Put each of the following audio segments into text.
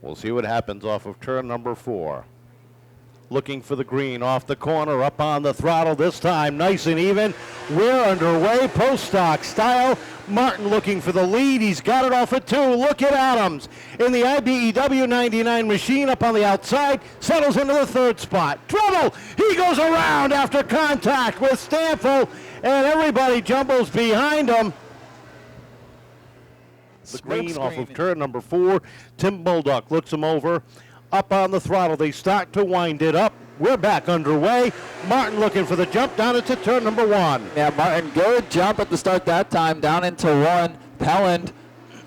We'll see what happens off of turn number 4. Looking for the green off the corner, up on the throttle this time, nice and even. We're underway, post stock style. Martin looking for the lead. He's got it off at 2. Look at Adams in the IBEW 99 machine up on the outside, settles into the 3rd spot. Trouble! He goes around after contact with Stanfield, and everybody jumbles behind him. The green off of turn number 4. Tim Bulldog looks him over. Up on the throttle, they start to wind it up. We're back underway. Martin looking for the jump down into turn number 1. Yeah, Martin, good jump at the start that time, down into 1. Pelland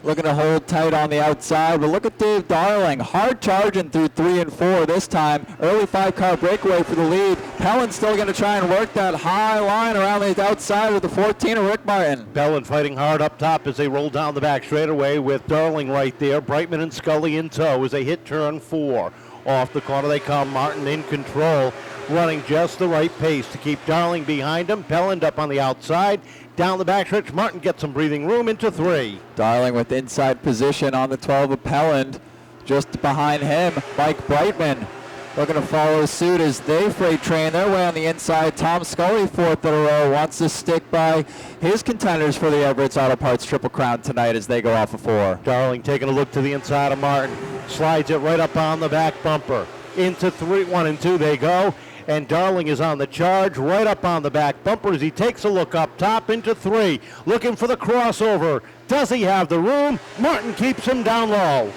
looking to hold tight on the outside, but look at Dave Darling, hard charging through 3 and 4 this time. Early 5-car breakaway for the lead. Pelland still going to try and work that high line around the outside with the 14 of Rick Martin. Pelland fighting hard up top as they roll down the back straightaway with Darling right there. Brightman and Scully in tow as they hit turn 4. Off the corner they come. Martin in control, running just the right pace to keep Darling behind him. Pelland up on the outside. Down the backstretch, Martin gets some breathing room into 3. Darling with inside position on the 12 of Pelland. Just behind him, Mike Brightman looking to follow suit as they freight train their way on the inside. Tom Scully, 4th in a row, wants to stick by his contenders for the Everetts Auto Parts Triple Crown tonight as they go off of 4. Darling taking a look to the inside of Martin. Slides it right up on the back bumper. Into 3, 1 and 2 they go. And Darling is on the charge, right up on the back bumper as he takes a look up top into 3. Looking for the crossover. Does he have the room? Martin keeps him down low.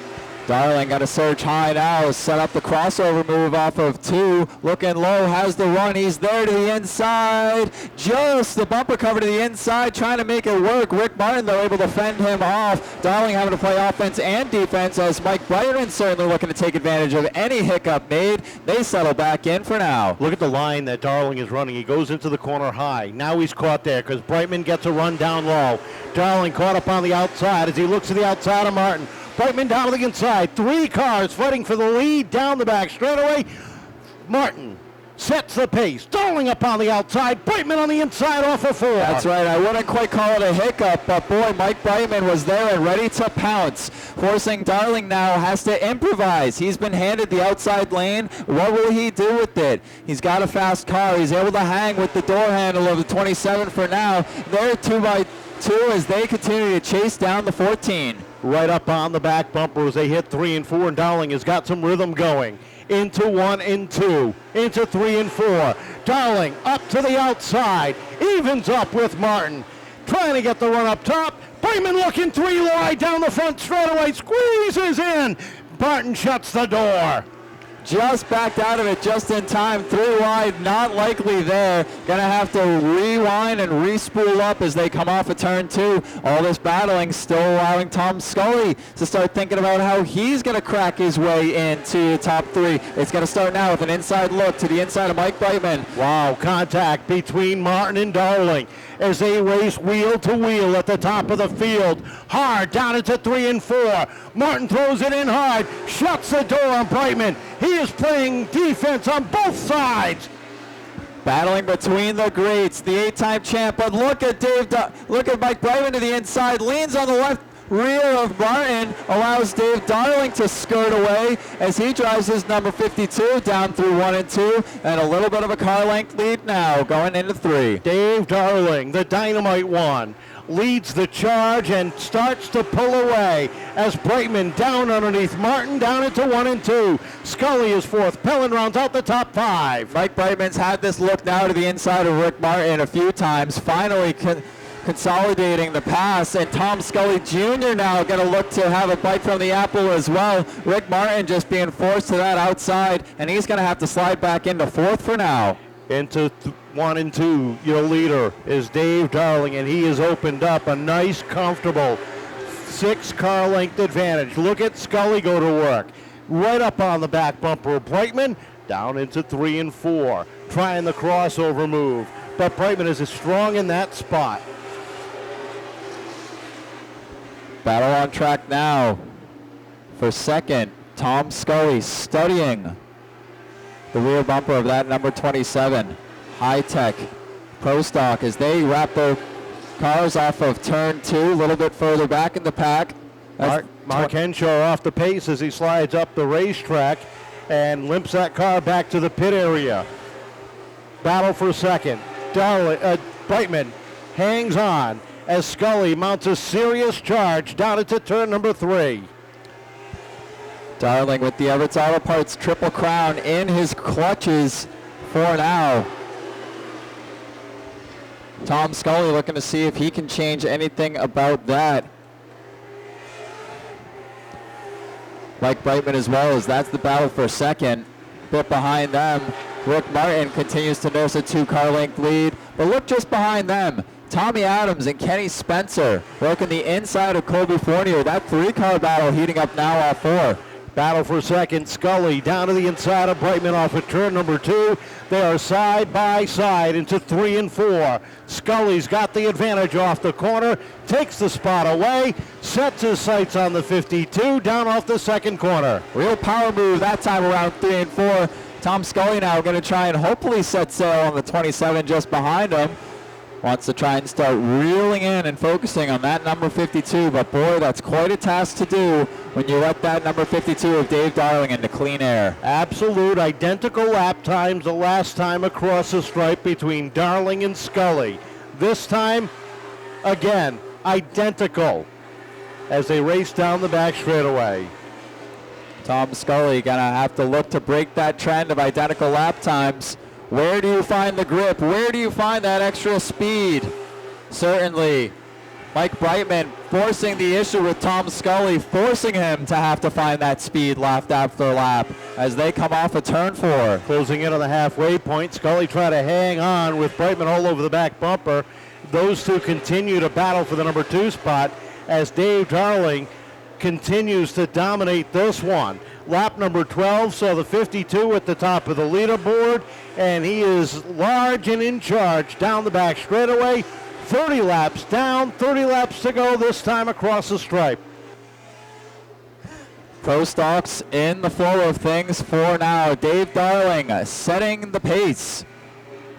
Darling got to surge high now, set up the crossover move off of 2. Looking low, has the run. He's there to the inside. Just the bumper cover to the inside, trying to make it work. Rick Martin, though, able to fend him off. Darling having to play offense and defense as Mike Brightman certainly looking to take advantage of any hiccup made. They settle back in for now. Look at the line that Darling is running. He goes into the corner high. Now he's caught there because Brightman gets a run down low. Darling caught up on the outside as he looks to the outside of Martin. Brightman down to the inside. 3 cars fighting for the lead down the back straightaway. Martin sets the pace. Darling up on the outside. Brightman on the inside off of 4. That's right. I wouldn't quite call it a hiccup, but boy, Mike Brightman was there and ready to pounce. Forcing Darling now has to improvise. He's been handed the outside lane. What will he do with it? He's got a fast car. He's able to hang with the door handle of the 27 for now. They're 2 by 2 as they continue to chase down the 14. Right up on the back bumper as they hit 3 and 4, and Darling has got some rhythm going. Into 1 and 2, into 3 and 4. Darling up to the outside, evens up with Martin. Trying to get the run up top. Brightman looking 3 wide down the front straightaway, squeezes in. Martin shuts the door. Just backed out of it just in time. 3 wide, not likely there. Gonna have to rewind and re-spool up as they come off of turn 2. All this battling still allowing Tom Scully to start thinking about how he's gonna crack his way into the top 3. It's gonna start now with an inside look to the inside of Mike Brightman. Wow, contact between Martin and Darling as they race wheel to wheel at the top of the field. Hard down into 3 and 4. Martin throws it in hard, shuts the door on Brightman. He is playing defense on both sides. Battling between the greats, the 8-time champ, but look at look at Mike Brightman to the inside, leans on the left rear of Martin, allows Dave Darling to skirt away as he drives his number 52 down through 1 and 2, and a little bit of a car length lead now going into 3. Dave Darling, the Dynamite One, leads the charge and starts to pull away as Brightman down underneath Martin down into 1 and 2. Scully is 4th. Pelland rounds out the top 5. Mike Brightman's had this look now to the inside of Rick Martin a few times, finally consolidating the pass, and Tom Scully Jr. now going to look to have a bite from the apple as well. Rick Martin just being forced to that outside, and he's going to have to slide back into 4th for now. Into 1 and 2, your leader is Dave Darling, and he has opened up a nice, comfortable 6-car length advantage. Look at Scully go to work. Right up on the back bumper of Brightman, down into 3 and 4, trying the crossover move. But Brightman is strong in that spot. Battle on track now for 2nd. Tom Scully studying the rear bumper of that number 27. High Tech Pro Stock as they wrap their cars off of turn 2, a little bit further back in the pack. Mark Henshaw off the pace as he slides up the racetrack and limps that car back to the pit area. Battle for second. Brightman hangs on as Scully mounts a serious charge down into turn number 3. Darling with the Everetts Auto Parts Triple Crown in his clutches for now. Tom Scully looking to see if he can change anything about that. Mike Brightman as well, as that's the battle for second. Bit behind them, Rick Martin continues to nurse a 2-car length lead. But look just behind them, Tommy Adams and Kenny Spencer working the inside of Colby Fournier. That 3-car battle heating up now off 4. Battle for second. Scully down to the inside of Brightman off of turn number 2. They are side by side into 3 and 4. Scully's got the advantage off the corner, takes the spot away, sets his sights on the 52 down off the second corner. Real power move that time around 3 and 4. Tom Scully now going to try and hopefully set sail on the 27 just behind him. Wants to try and start reeling in and focusing on that number 52, but boy, that's quite a task to do when you let that number 52 of Dave Darling into clean air. Absolute identical lap times the last time across the stripe between Darling and Scully. This time, again, identical as they race down the back straightaway. Tom Scully gonna have to look to break that trend of identical lap times. Where do you find the grip? Where do you find that extra speed? Certainly, Mike Brightman forcing the issue with Tom Scully, forcing him to have to find that speed lap after lap as they come off of turn 4. Closing in on the halfway point, Scully trying to hang on with Brightman all over the back bumper. Those two continue to battle for the number 2 spot as Dave Darling continues to dominate this one. Lap number 12 saw the 52 at the top of the leaderboard, and he is large and in charge down the back straightaway. 30 laps down, 30 laps to go this time across the stripe. Pro Stocks in the flow of things for now. Dave Darling setting the pace.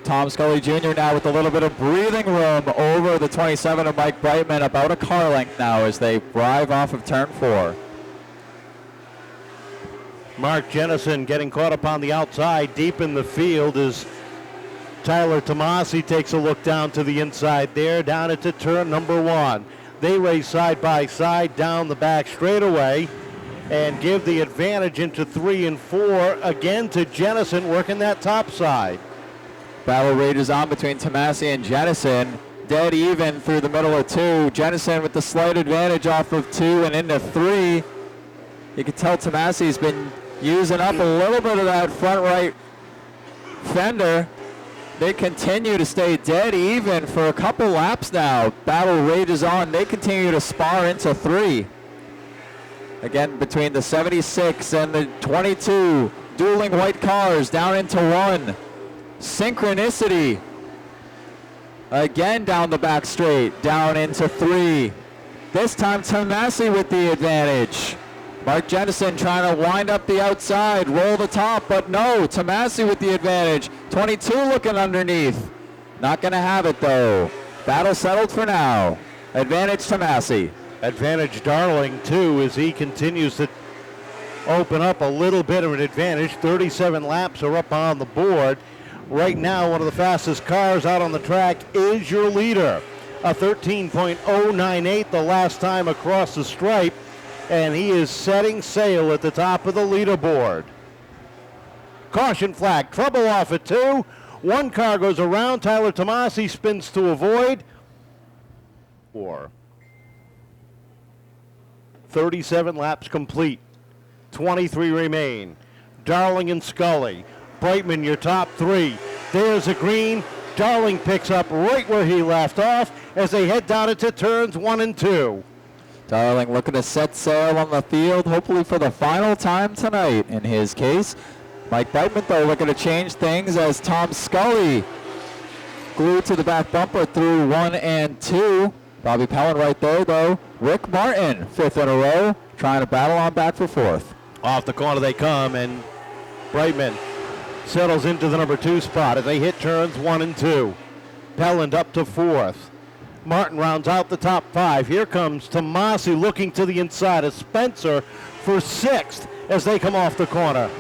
Tom Scully Jr. now with a little bit of breathing room over the 27 of Mike Brightman, about a car length now as they drive off of turn 4. Mark Jennison getting caught up on the outside deep in the field as Tyler Tomasi takes a look down to the inside there, down into turn number 1. They race side by side down the back straightaway and give the advantage into 3 and 4 again to Jennison working that top side. Battle rages on between Tomasi and Jennison. Dead even through the middle of 2. Jennison with the slight advantage off of 2 and into 3. You can tell Tomasi's been using up a little bit of that front right fender. They continue to stay dead even for a couple laps now. Battle rages on. They continue to spar into 3. Again, between the 76 and the 22, dueling white cars down into 1. Synchronicity. Again down the back straight, down into 3. This time Tomasi with the advantage. Mark Jennison trying to wind up the outside, roll the top, but no, Tomasi with the advantage. 22 looking underneath. Not going to have it though. Battle settled for now. Advantage Tomasi. Advantage Darling too as he continues to open up a little bit of an advantage. 37 laps are up on the board. Right now, one of the fastest cars out on the track is your leader. A 13.098 the last time across the stripe, and he is setting sail at the top of the leaderboard. Caution flag, trouble off at 2. One car goes around, Tyler Tomasi spins to avoid. 4. 37 laps complete, 23 remain. Darling and Scully. Brightman, your top 3. There's a green. Darling picks up right where he left off as they head down into turns 1 and 2. Darling looking to set sail on the field, hopefully for the final time tonight in his case. Mike Brightman, though, looking to change things as Tom Scully glued to the back bumper through 1 and 2. Bobby Pellin right there, though. Rick Martin, 5th in a row, trying to battle on back for 4th. Off the corner they come, and Brightman settles into the number 2 spot as they hit turns 1 and 2. Pelland up to 4th. Martin rounds out the top 5. Here comes Tomasi looking to the inside of Spencer for 6th as they come off the corner.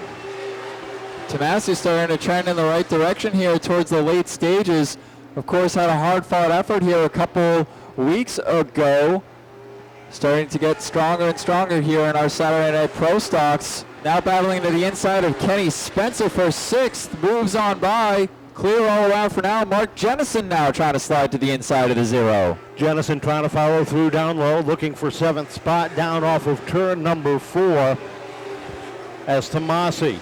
Tomasi starting to trend in the right direction here towards the late stages. Of course, had a hard-fought effort here a couple weeks ago. Starting to get stronger and stronger here in our Saturday Night Pro Stocks. Now battling to the inside of Kenny Spencer for 6th. Moves on by. Clear all around for now. Mark Jennison now trying to slide to the inside of the 0. Jennison trying to follow through down low, looking for 7th spot down off of turn number 4 as Tomasi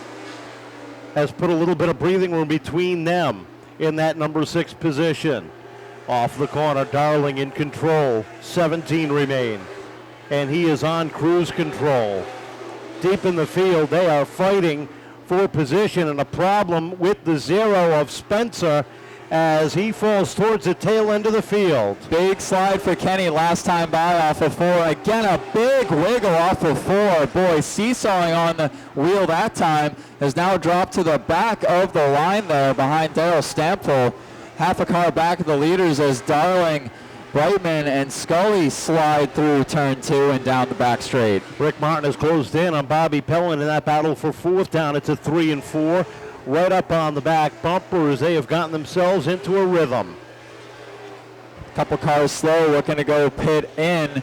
has put a little bit of breathing room between them in that number 6 position. Off the corner, Darling in control. 17 remain. And he is on cruise control. Deep in the field, they are fighting for position, and a problem with the 0 of Spencer as he falls towards the tail end of the field. Big slide for Kenny last time by off of 4. Again, a big wiggle off of 4. Boy, seesawing on the wheel that time has now dropped to the back of the line there behind Daryl Stampfel. Half a car back of the leaders as Darling, Brightman, and Scully slide through turn 2 and down the back straight. Rick Martin has closed in on Bobby Pellin in that battle for 4th down. It's a 3 and 4. Right up on the back bumper as they have gotten themselves into a rhythm. Couple cars slow, looking to go pit in.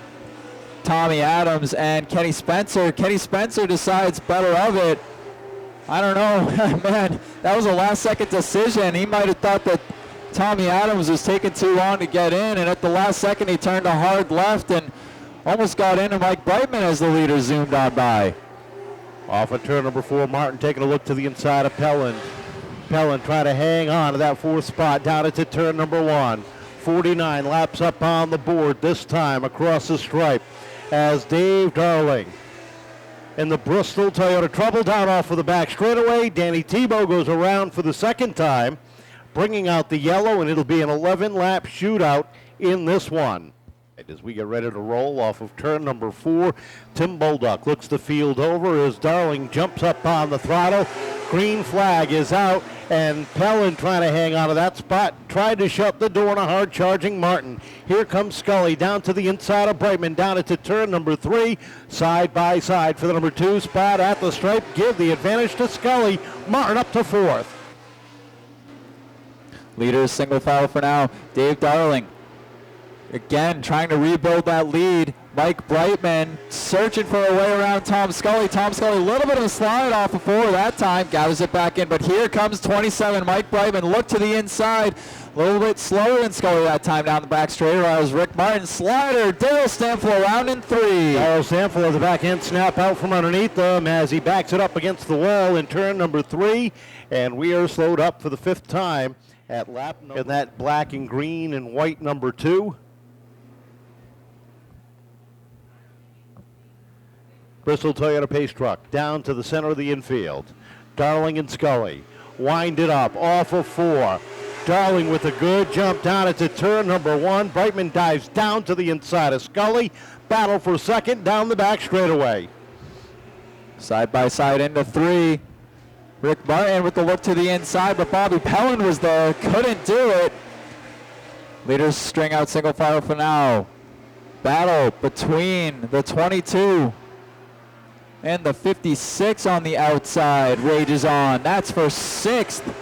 Tommy Adams and Kenny Spencer. Kenny Spencer decides better of it. I don't know, man, that was a last-second decision. He might have thought that Tommy Adams was taking too long to get in, and at the last second he turned a hard left and almost got into Mike Brightman as the leader zoomed on by. Off of turn number 4, Martin taking a look to the inside of Pellin. Pellin trying to hang on to that 4th spot down into turn number 1. 49 laps up on the board, this time across the stripe as Dave Darling in the Bristol Toyota Trouble down off of the back straightaway. Danny Tebow goes around for the 2nd time, bringing out the yellow, and it'll be an 11-lap shootout in this one. As we get ready to roll off of turn number 4, Tim Bolduck looks the field over as Darling jumps up on the throttle. Green flag is out, and Pellin trying to hang on to that spot, tried to shut the door on a hard-charging Martin. Here comes Scully down to the inside of Brightman, down into turn number 3, side by side for the number 2 spot at the stripe. Give the advantage to Scully. Martin up to 4th. Leaders single file for now. Dave Darling again trying to rebuild that lead. Mike Brightman searching for a way around Tom Scully. Tom Scully, a little bit of a slide off of 4 that time, gathers it back in, but here comes 27. Mike Brightman, look to the inside, a little bit slower than Scully that time down the back straight, as Rick Martin slider. Daryl Stampfel around in 3. Daryl Stampfel has the back end snap out from underneath them as he backs it up against the wall in turn number 3, and we are slowed up for the 5th time at lap number in that black and green and white number 2. Bristol Toyota Pace Truck down to the center of the infield. Darling and Scully wind it up off of 4. Darling with a good jump down into turn number 1. Brightman dives down to the inside of Scully. Battle for 2nd down the back straightaway. Side by side into 3. Rick Martin with the look to the inside, but Bobby Pellin was there, couldn't do it. Leaders string out single file for now. Battle between the 22 and the 56 on the outside rages on. That's for 6th.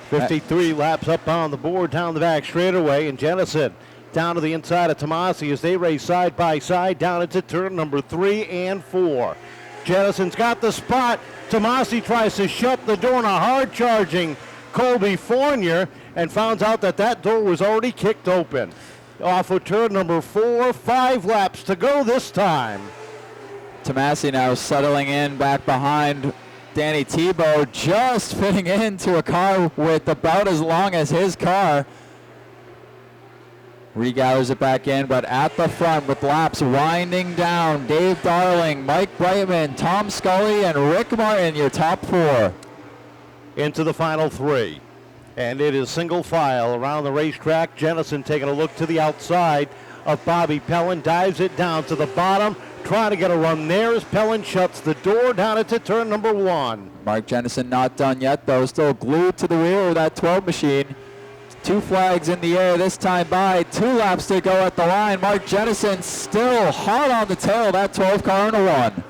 53 laps up on the board down the back straightaway, and Jennison down to the inside of Tomasi as they race side by side down into turn number 3 and 4. Jennison's got the spot. Tomasi tries to shut the door on a hard-charging Colby Fournier and finds out that that door was already kicked open. Off of turn number 4, 5 laps to go this time. Tomasi now settling in back behind Danny Tebow, just fitting into a car with about as long as his car. Regathers it back in, but at the front with laps winding down, Dave Darling, Mike Brightman, Tom Scully, and Rick Martin, your top 4. Into the final 3. And it is single file around the racetrack. Jennison taking a look to the outside of Bobby Pellin, dives it down to the bottom, trying to get a run there as Pellin shuts the door down into turn number 1. Mark Jennison not done yet, though, still glued to the wheel of that 12 machine. 2 flags in the air this time by 2 laps to go at the line. Mark Jennison still hard on the tail of that 12 car in a 1.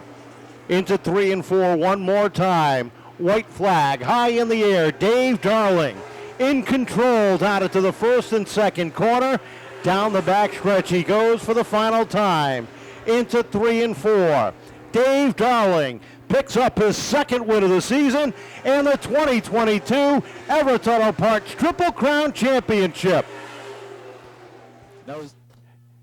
Into 3 and 4 one more time. White flag high in the air. Dave Darling in control down into the first and second corner. Down the back stretch he goes for the final time. Into 3 and 4. Dave Darling picks up his second win of the season and the 2022 Everetts Auto Parts Triple Crown Championship.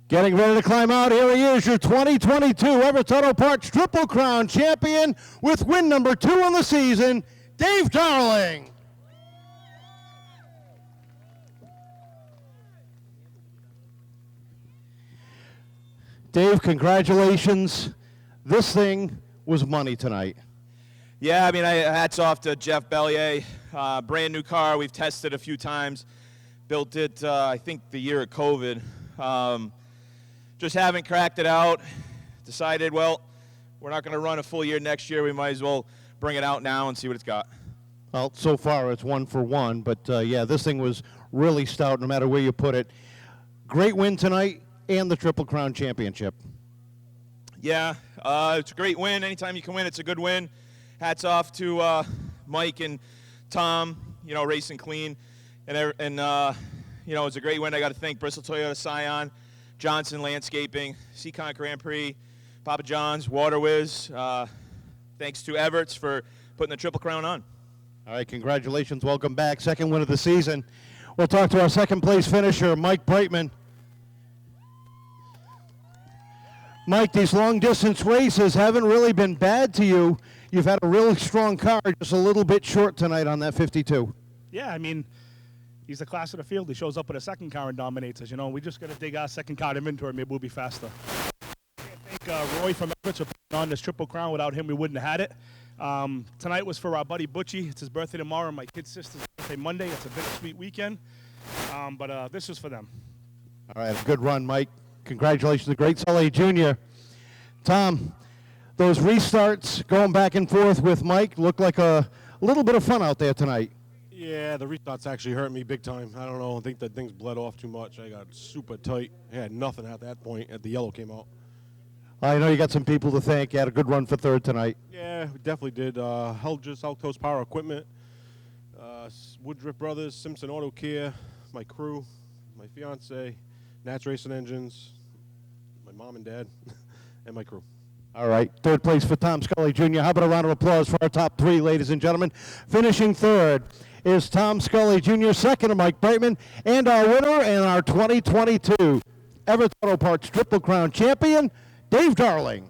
Getting ready to climb out. Here he is, your 2022 Everetts Auto Parts Triple Crown Champion with win number 2 on the season, Dave Darling. Dave, congratulations. This thing was money tonight. Yeah, I mean, hats off to Jeff Bellier. Brand new car. We've tested a few times. Built it, I think, the year of COVID. Just haven't cracked it out. Decided, well, we're not going to run a full year next year. We might as well bring it out now and see what it's got. Well, so far it's 1 for 1, but yeah, this thing was really stout no matter where you put it. Great win tonight and the Triple Crown Championship. Yeah, it's a great win. Anytime you can win, it's a good win. Hats off to Mike and Tom, you know, racing clean. And you know, it's a great win. I got to thank Bristol Toyota Scion, Johnson Landscaping, Seekonk Grand Prix, Papa John's, Water Whiz. Thanks to Everetts for putting the Triple Crown on. All right, congratulations. Welcome back. Second win of the season. We'll talk to our second place finisher, Mike Brightman. Mike, these long-distance races haven't really been bad to you. You've had a really strong car, just a little bit short tonight on that 52. Yeah, I mean, he's the class of the field. He shows up with a second car and dominates us. You know, we just got to dig our second car inventory. Maybe we'll be faster. I thank Roy from Everetts for putting on this Triple Crown. Without him, we wouldn't have had it. Tonight was for our buddy Butchie. It's his birthday tomorrow, and my kid's sister's birthday Monday. It's a bittersweet weekend, but this was for them. All right, good run, Mike. Congratulations to Great Sully Jr. Tom, those restarts going back and forth with Mike looked like a little bit of fun out there tonight. Yeah, the restarts actually hurt me big time. I don't know. I think that thing's bled off too much. I got super tight. I had nothing at that point as the yellow came out. I know you got some people to thank. You had a good run for third tonight. Yeah, we definitely did. Helgers, South Coast Power Equipment, Woodruff Brothers, Simpson Auto Care, my crew, my fiance, Nats Racing Engines, my mom and dad, and my crew. All right, third place for Tom Scully Jr. How about a round of applause for our top 3, ladies and gentlemen? Finishing third is Tom Scully Jr., second to Mike Brightman, and our winner and our 2022 Everetts Auto Parts Triple Crown Champion, Dave Darling.